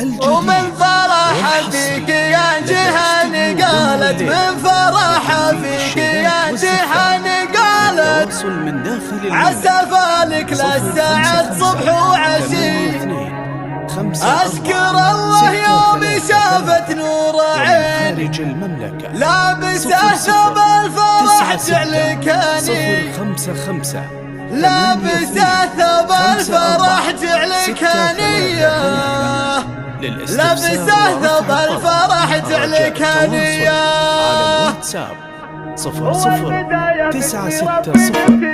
الجديد ومن فرح فيك يا جهان قالت، من فرح فيك يا جهان قالت، عسى فالك للسعد صبح وعشي. أشكر الله يوم شافت نور عيني لابسه ثوب الفرح جعلكاني، لابسه ثوب الفرح جعلكاني، لابسه ثوب الفرح جعلكاني. صفر صفر 960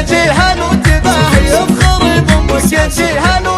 جيهان وتباهي، افخري بامك يا جيهان.